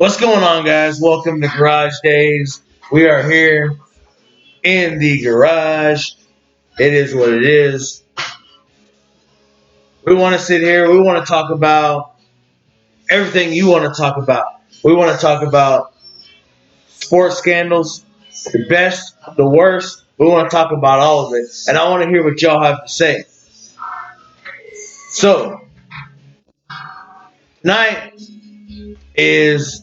What's going on, guys? Welcome to Garage Days. We are here in the garage. It is what it is. We want to sit here. We want to talk about everything you want to talk about. We want to talk about sports scandals, the best, the worst. We want to talk about all of it. And I want to hear what y'all have to say. So, tonight is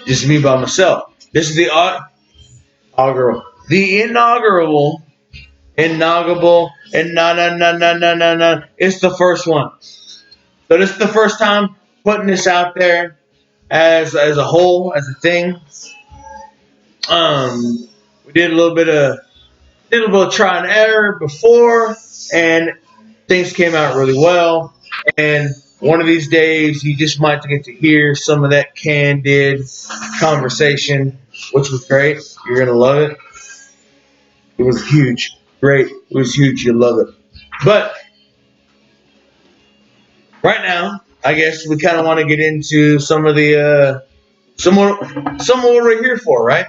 just me by myself. This is the inaugural. The inaugural. It's the first one. So this is the first time putting this out there as a whole, as a thing. We did a little bit of try and error before, and things came out really well. And one of these days, you just might get to hear some of that candid conversation, which was great. You're gonna love it. It was huge. Great. It was huge. You'll love it. But right now, I guess we kind of want to get into some of the some what we're here for, right?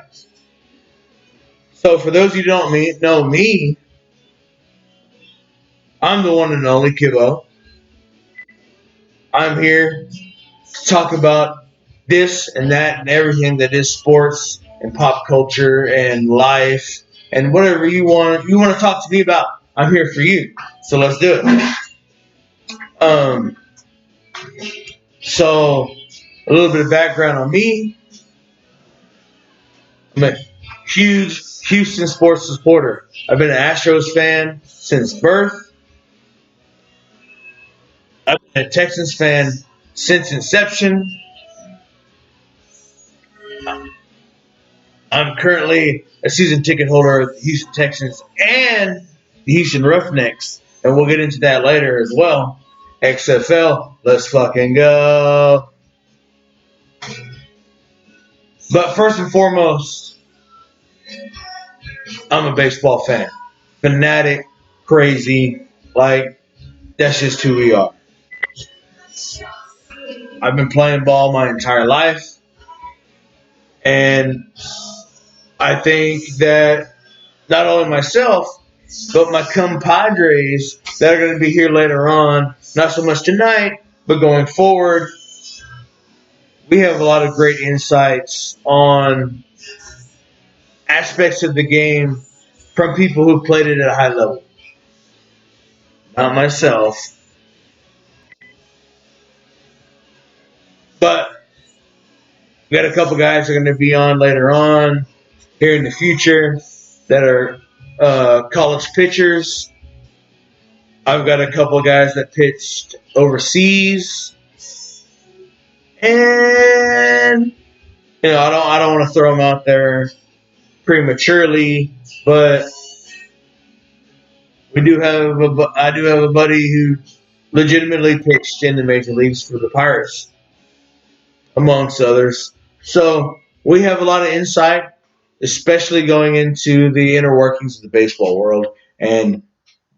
So for those of you who don't know me, I'm the one and only Kibbo. I'm here to talk about this and that and everything that is sports and pop culture and life and whatever you want to talk to me about. I'm here for you. So let's do it. So a little bit of background on me. I'm a huge Houston sports supporter. I've been an Astros fan since birth. I've been a Texans fan since inception. I'm currently a season ticket holder of the Houston Texans and the Houston Roughnecks, and we'll get into that later as well. XFL, let's fucking go. But first and foremost, I'm a baseball fan. Fanatic, crazy, like, that's just who we are. I've been playing ball my entire life, and I think that not only myself, but my compadres that are going to be here later on, not so much tonight, but going forward, we have a lot of great insights on aspects of the game from people who played it at a high level. Not myself. But we got a couple guys that are going to be on later on here in the future that are college pitchers. I've got a couple guys that pitched overseas, and I don't want to throw them out there prematurely, but I do have a buddy who legitimately pitched in the major leagues for the Pirates, amongst others. So we have a lot of insight, especially going into the inner workings of the baseball world, and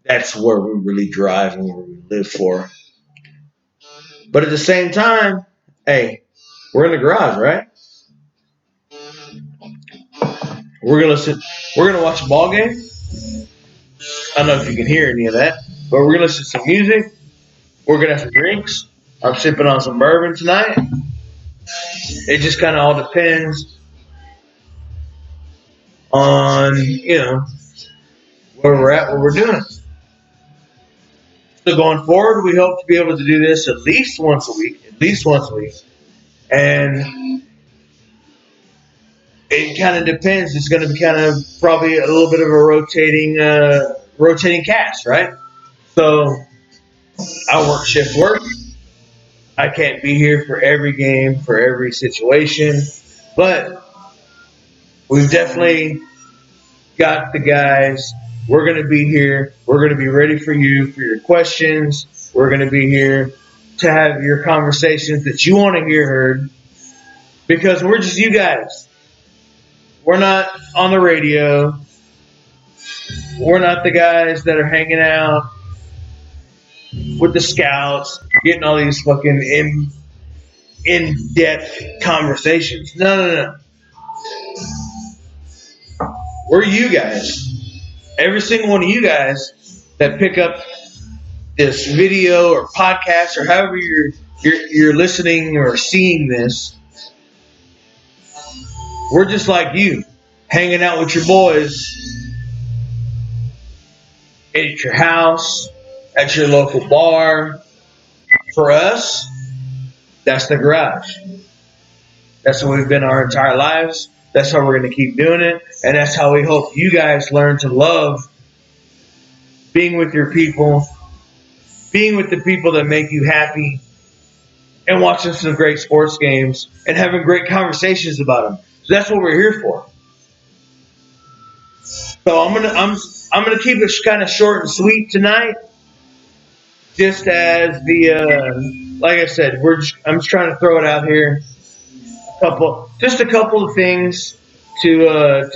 that's where we really drive and where we live for. But at the same time, hey, we're in the garage, right? We're gonna watch a ball game. I don't know if you can hear any of that, but we're gonna listen to some music. We're gonna have some drinks. I'm sipping on some bourbon tonight. It just kind of all depends on, where we're at, what we're doing. So going forward, we hope to be able to do this at least once a week. And it kind of depends. It's going to be kind of probably a little bit of a rotating cast, right? So I work shift work. I can't be here for every game, for every situation, but we've definitely got the guys. We're going to be here. We're going to be ready for you, for your questions. We're going to be here to have your conversations that you want to hear heard, because we're just you guys. We're not on the radio. We're not the guys that are hanging out with the scouts, getting all these fucking in-depth conversations. No. We're you guys. Every single one of you guys that pick up this video or podcast or however you're listening or seeing this, we're just like you, hanging out with your boys at your house, at your local bar. For us, that's the garage. That's what we've been our entire lives. That's how we're going to keep doing it. And that's how we hope you guys learn to love being with your people, being with the people that make you happy, and watching some great sports games and having great conversations about them. So that's what we're here for. So I'm gonna keep it kind of short and sweet tonight. Just as like I said, I'm just trying to throw it out here. Just a couple of things to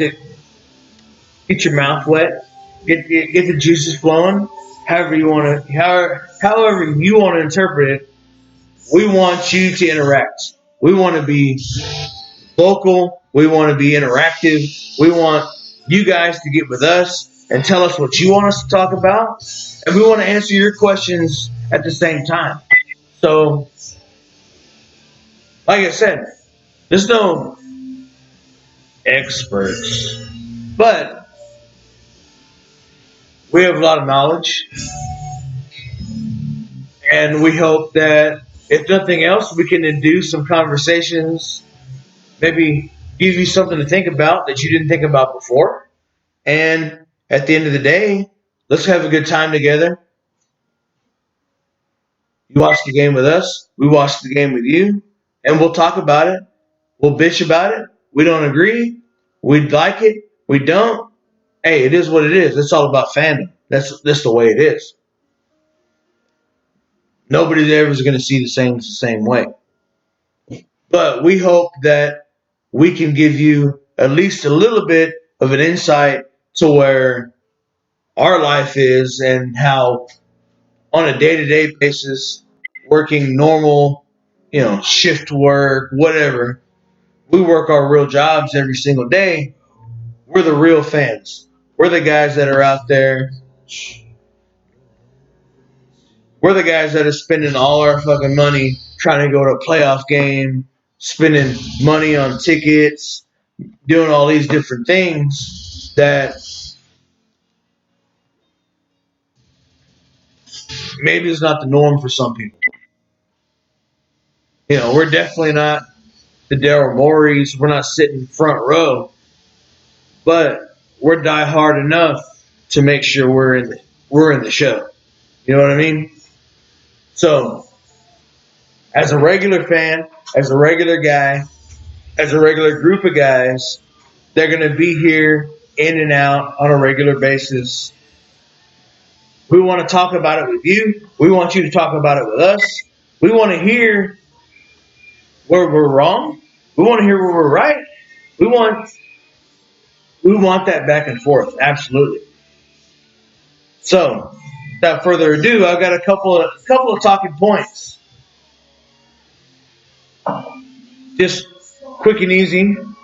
get your mouth wet, get the juices flowing. However you want to interpret it. We want you to interact. We want to be vocal. We want to be interactive. We want you guys to get with us and tell us what you want us to talk about. And we want to answer your questions at the same time. So, like I said, there's no experts, but we have a lot of knowledge. And we hope that, if nothing else, we can induce some conversations, maybe give you something to think about that you didn't think about before. And at the end of the day, let's have a good time together. You watch the game with us, we watch the game with you, and we'll talk about it. We'll bitch about it. We don't agree. We like it. We don't. Hey, it is what it is. It's all about fandom. That's the way it is. Nobody ever is going to see the same way. But we hope that we can give you at least a little bit of an insight to where our life is and how, on a day-to-day basis, working normal, shift work, whatever, we work our real jobs every single day. We're the real fans. We're the guys that are out there. We're the guys that are spending all our fucking money trying to go to a playoff game, spending money on tickets, doing all these different things that maybe is not the norm for some people. We're definitely not the Daryl Morey's. We're not sitting front row, but we're die hard enough to make sure we're in the show. You know what I mean? So, as a regular fan, as a regular guy, as a regular group of guys, they're going to be here in and out on a regular basis. We want to talk about it with you. We want you to talk about it with us. We want to hear where we're wrong. We want to hear where we're right. We want that back and forth. Absolutely. So, without further ado, I've got a couple of talking points. Just quick and easy. You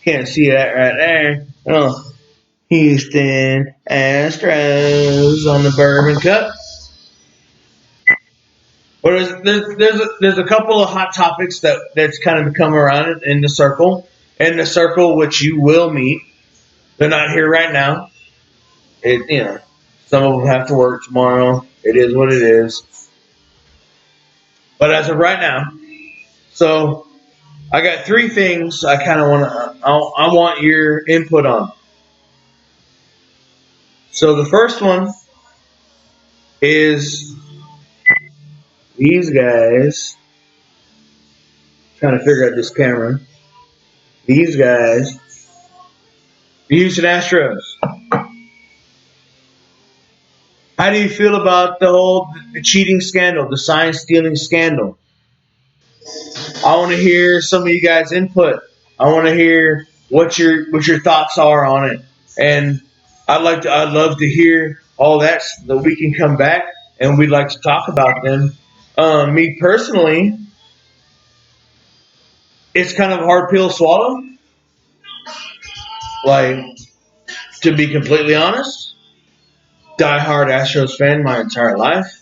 can't see that right there. Oh, Houston Astros on the Bourbon Cup. But there's a couple of hot topics that's kind of come around in the circle which you will meet. They're not here right now. Some of them have to work tomorrow. It is what it is. But as of right now, so I got three things I kind of I want your input on. So the first one is these guys. Trying to figure out this camera. These guys, the Houston Astros. How do you feel about the cheating scandal, the sign stealing scandal? I want to hear some of you guys' input. I want to hear what your thoughts are on it, and I'd love to hear all that we can come back and we'd like to talk about them. Me personally, It's kind of a hard pill to swallow. Like, to be completely honest, diehard Astros fan my entire life.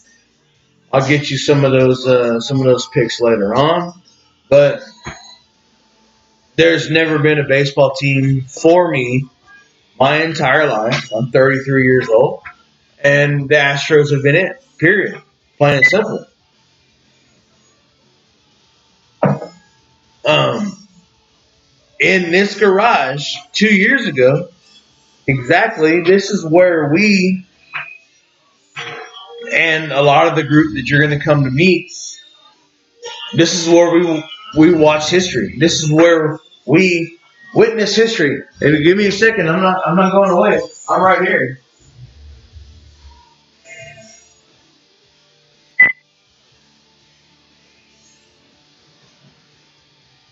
I'll get you some of those picks later on, but there's never been a baseball team for me my entire life. I'm 33 years old, and the Astros have been it. Period. Plain and simple. Um, in this garage 2 years ago, exactly. This is where we and a lot of the group that you're going to come to meet. This is where we watch history. This is where we witness history. If you give me a second, I'm not going away. I'm right here.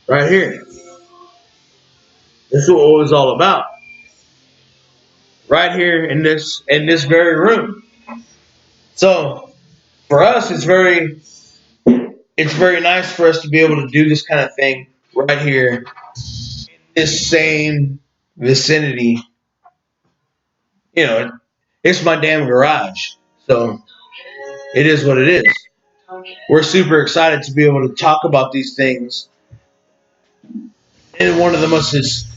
Right here. This is what it was all about. Right here in this very room. So for us, it's very nice for us to be able to do this kind of thing right here in this same vicinity. You know, it's my damn garage. So it is what it is. We're super excited to be able to talk about these things in one of the most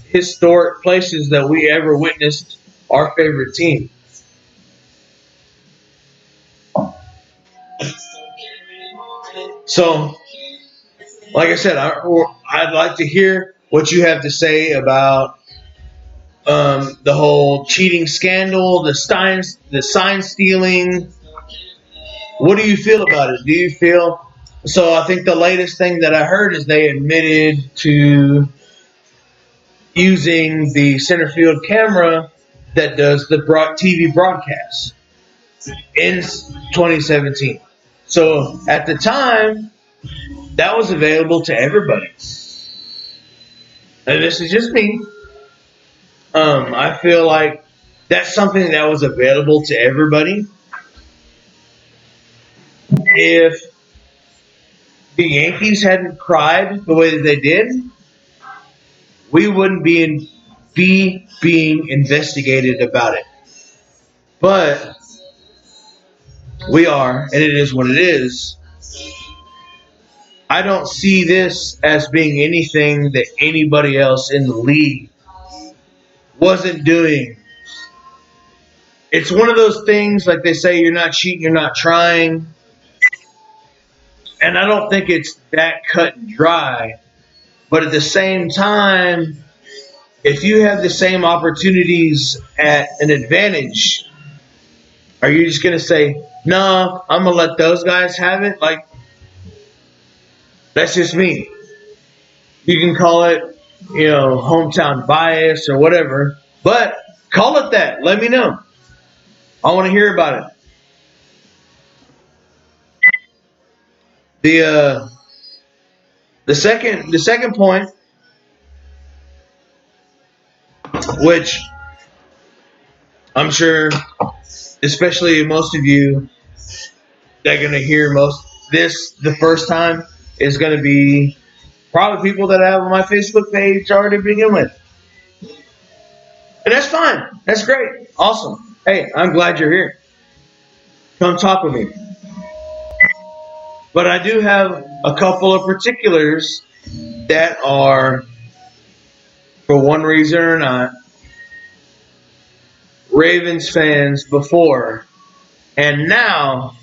historic places that we ever witnessed our favorite team. So, like I said, I'd like to hear what you have to say about the whole cheating scandal, the sign stealing. What do you feel about it? Do you feel so? I think the latest thing that I heard is they admitted to using the center field camera that does the TV broadcast in 2017. So at the time, that was available to everybody. And this is just me. I feel like that's something that was available to everybody. If the Yankees hadn't cried the way that they did, we wouldn't be being investigated about it. But we are, and it is what it is. I don't see this as being anything that anybody else in the league wasn't doing. It's one of those things, like they say, you're not cheating, you're not trying. And I don't think it's that cut and dry. But at the same time, if you have the same opportunities at an advantage, are you just going to say, no, I'm going to let those guys have it? Like, that's just me. You can call it, hometown bias or whatever. But call it that. Let me know. I want to hear about it. The second point, which I'm sure, especially most of you that are going to hear this the first time, is going to be probably people that I have on my Facebook page already to begin with. And that's fine. That's great. Awesome. Hey, I'm glad you're here. Come talk with me. But I do have a couple of particulars that are, for one reason or not, Ravens fans before and now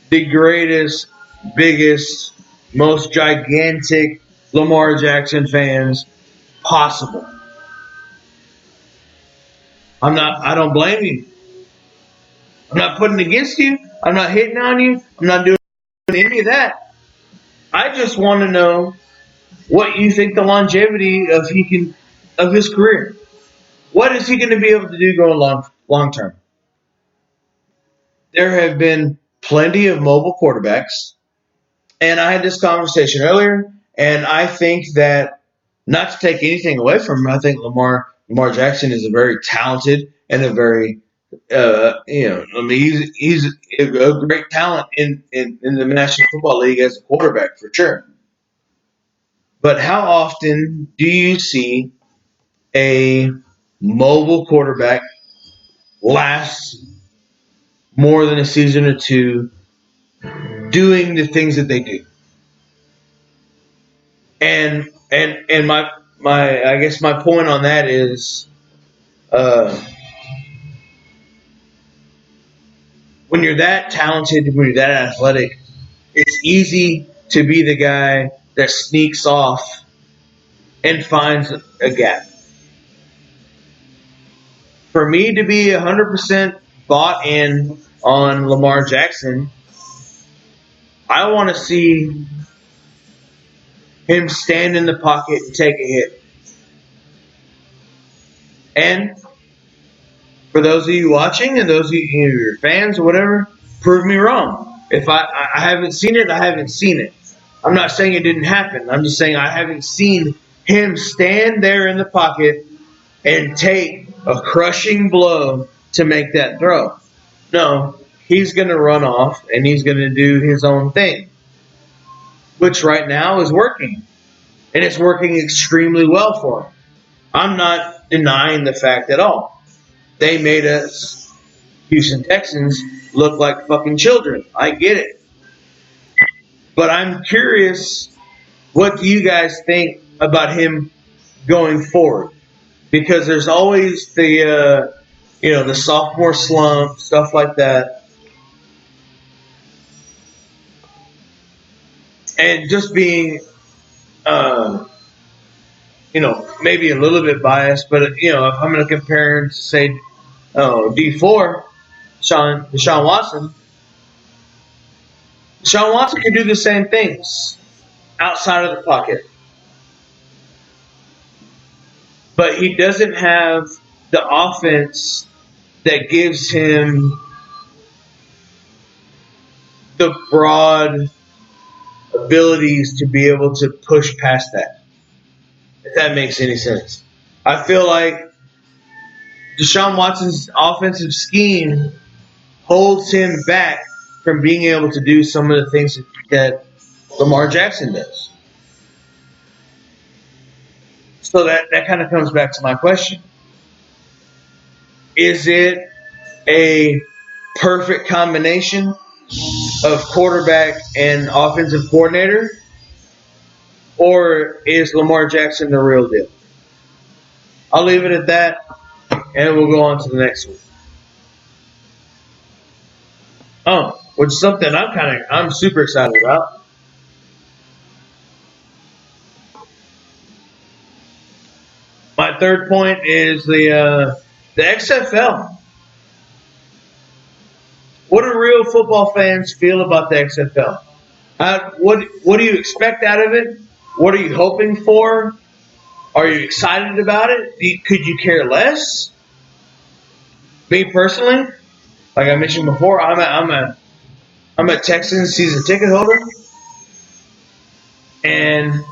the greatest, biggest, most gigantic Lamar Jackson fans possible. I don't blame you. I'm not putting it against you. I'm not hitting on you. I'm not doing any of that. I just want to know what you think the longevity of his career. What is he going to be able to do going long term? There have been plenty of mobile quarterbacks, and I had this conversation earlier, and I think that, not to take anything away from him, I think Lamar Jackson is a very talented and a very he's a great talent in the National Football League as a quarterback for sure. But how often do you see a mobile quarterback last more than a season or two doing the things that they do? And my I guess my point on that is uh, when you're that talented, when you're that athletic, it's easy to be the guy that sneaks off and finds a gap. For me to be 100% bought in on Lamar Jackson, I want to see him stand in the pocket and take a hit. And for those of you watching and those of you who are fans or whatever, prove me wrong. If I haven't seen it, I haven't seen it. I'm not saying it didn't happen. I'm just saying I haven't seen him stand there in the pocket and take a crushing blow to make that throw. No, he's going to run off and he's going to do his own thing, which right now is working. And it's working extremely well for him. I'm not denying the fact at all. They made us, Houston Texans, look like fucking children. I get it. But I'm curious, what do you guys think about him going forward? Because there's always the sophomore slump, stuff like that. And just being, maybe a little bit biased, but, if I'm going to compare him to, say, D4, Deshaun Watson, Deshaun Watson can do the same things outside of the pocket. But he doesn't have the offense that gives him the broad abilities to be able to push past that. If that makes any sense. I feel like Deshaun Watson's offensive scheme holds him back from being able to do some of the things that Lamar Jackson does. So that kind of comes back to my question. Is it a perfect combination of quarterback and offensive coordinator? Or is Lamar Jackson the real deal? I'll leave it at that, and we'll go on to the next one. Oh, which is something I'm super excited about. My third point is the XFL. What do real football fans feel about the XFL? What do you expect out of it? What are you hoping for? Are you excited about it? Could you care less? Me personally, like I mentioned before, I'm a Texans season ticket holder, and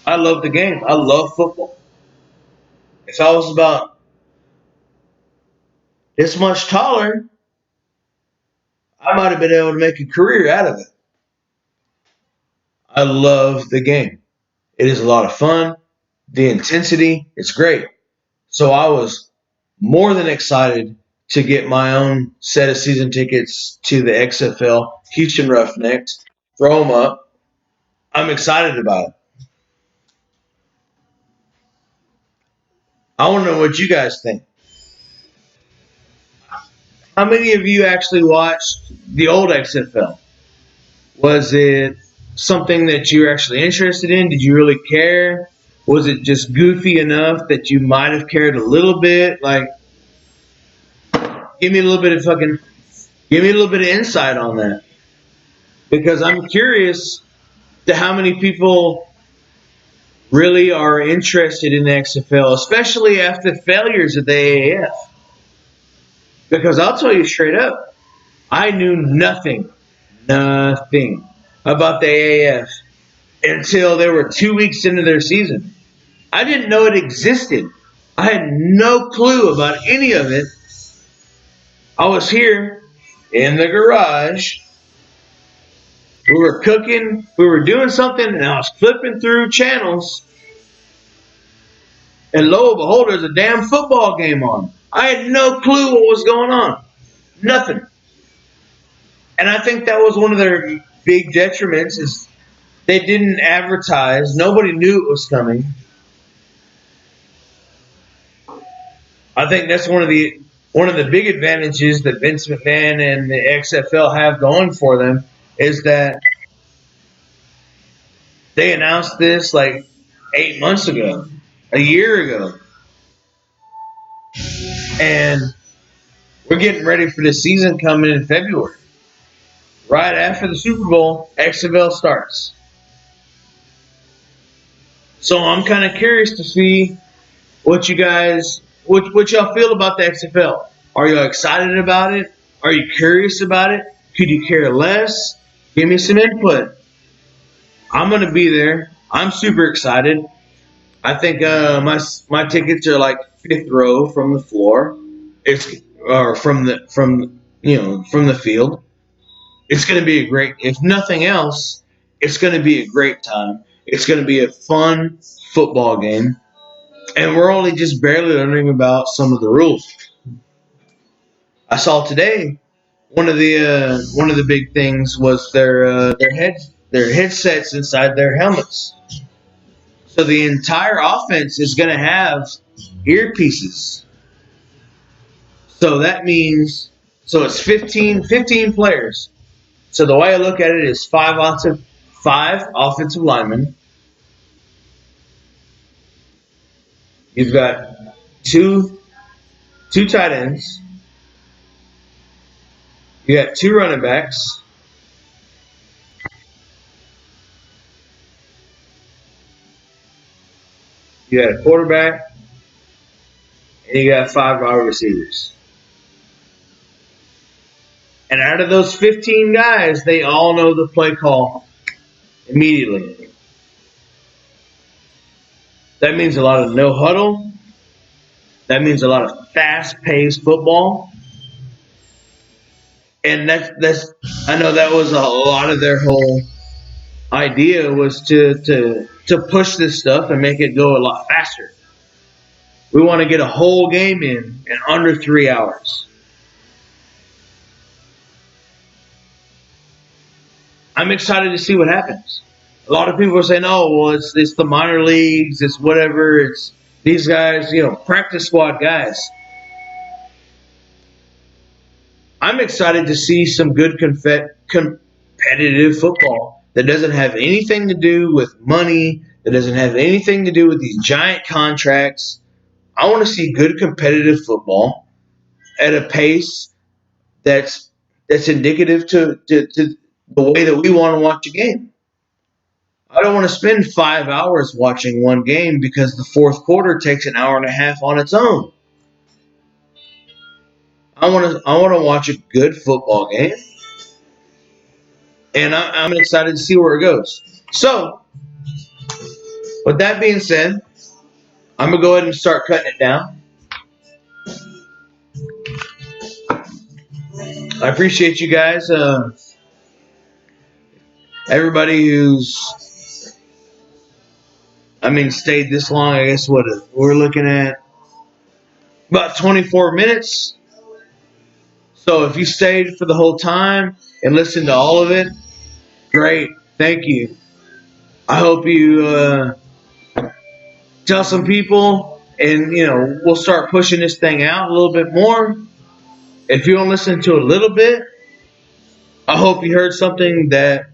I love the game. I love football. If I was about this much taller, I might have been able to make a career out of it. I love the game. It is a lot of fun. The intensity, it's great. So I was more than excited to get my own set of season tickets to the XFL, Houston Roughnecks, throw them up. I'm excited about it. I want to know what you guys think. How many of you actually watched the old XFL? Was it something that you were actually interested in? Did you really care? Was it just goofy enough that you might have cared a little bit? Like, give me a little bit of insight on that. Because I'm curious to how many people really are interested in the XFL, especially after the failures of the AAF. Because I'll tell you straight up, I knew nothing about the AAF until they were 2 weeks into their season. I didn't know it existed. I had no clue about any of it. I was here in the garage We were cooking, we were doing something, and I was flipping through channels, and lo and behold, there's a damn football game on. I had no clue what was going on. Nothing. And I think that was one of their big detriments is they didn't advertise. Nobody knew it was coming. I think that's one of the big advantages that Vince McMahon and the XFL have going for them is that they announced this like 8 months ago, a year ago, and we're getting ready for the season coming in February. Right after the Super Bowl, XFL starts. So I'm kind of curious to see what y'all feel about the XFL. Are you excited about it? Are you curious about it? Could you care less? Give me some input. I'm gonna be there. I'm super excited. I think my tickets are like fifth row from the floor. It's or from the field. It's gonna be a great. If nothing else, it's gonna be a great time. It's gonna be a fun football game, and we're only just barely learning about some of the rules. I saw today one of the big things was their headsets inside their helmets. So the entire offense is going to have earpieces. So that means it's 15 players. So the way I look at it is five offensive linemen. You've got two tight ends. You got two running backs. You got a quarterback, and you got five wide receivers. And out of those 15 guys, they all know the play call immediately. That means a lot of no huddle. That means a lot of fast paced football. And that's I know that was a lot of their whole idea was to push this stuff and make it go a lot faster. We want to get a whole game in under 3 hours. I'm excited to see what happens. A lot of people are saying, "Oh, well, it's the minor leagues, it's whatever, it's these guys, practice squad guys." I'm excited to see some good competitive football that doesn't have anything to do with money, that doesn't have anything to do with these giant contracts. I want to see good competitive football at a pace that's indicative to the way that we want to watch a game. I don't want to spend 5 hours watching one game because the fourth quarter takes an hour and a half on its own. I want to watch a good football game, and I'm excited to see where it goes. So, with that being said, I'm gonna go ahead and start cutting it down. I appreciate you guys. Everybody who's, stayed this long. I guess what we're looking at about 24 minutes. So if you stayed for the whole time and listened to all of it, great. Thank you. I hope you tell some people, and we'll start pushing this thing out a little bit more. If you don't listen to a little bit, I hope you heard something that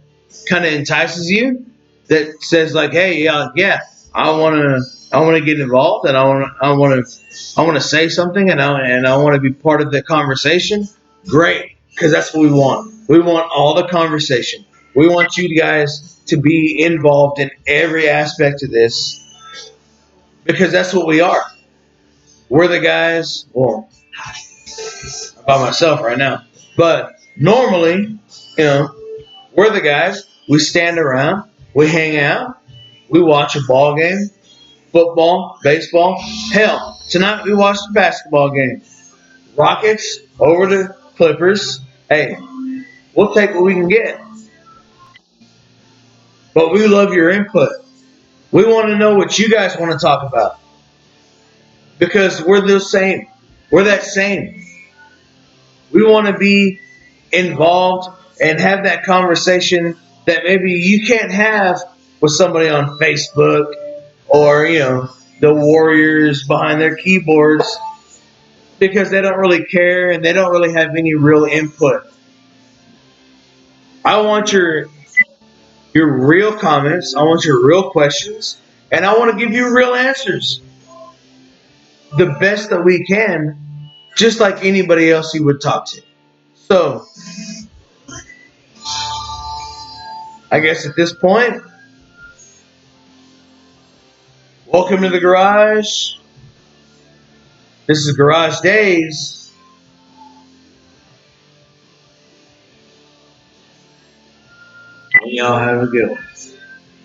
kind of entices you, that says like, "Hey, yeah, I want to get involved, and I want to say something, and I want to be part of the conversation." Great, because that's what we want. We want all the conversation. We want you guys to be involved in every aspect of this, because that's what we are. We're the guys. Well, I'm by myself right now, but normally, we're the guys. We stand around, we hang out, we watch a ball game, football, baseball. Hell, tonight we watched a basketball game. Rockets over the Clippers. Hey, we'll take what we can get. but we love your input. We want to know what you guys want to talk about because we're the same. We're that same. We want to be involved and have that conversation that maybe you can't have with somebody on Facebook or, the warriors behind their keyboards because they don't really care and they don't really have any real input. I want your real comments, I want your real questions, and I want to give you real answers. The best that we can, just like anybody else you would talk to. So, I guess at this point, welcome to the garage. This is Garage Days. And y'all have a good one.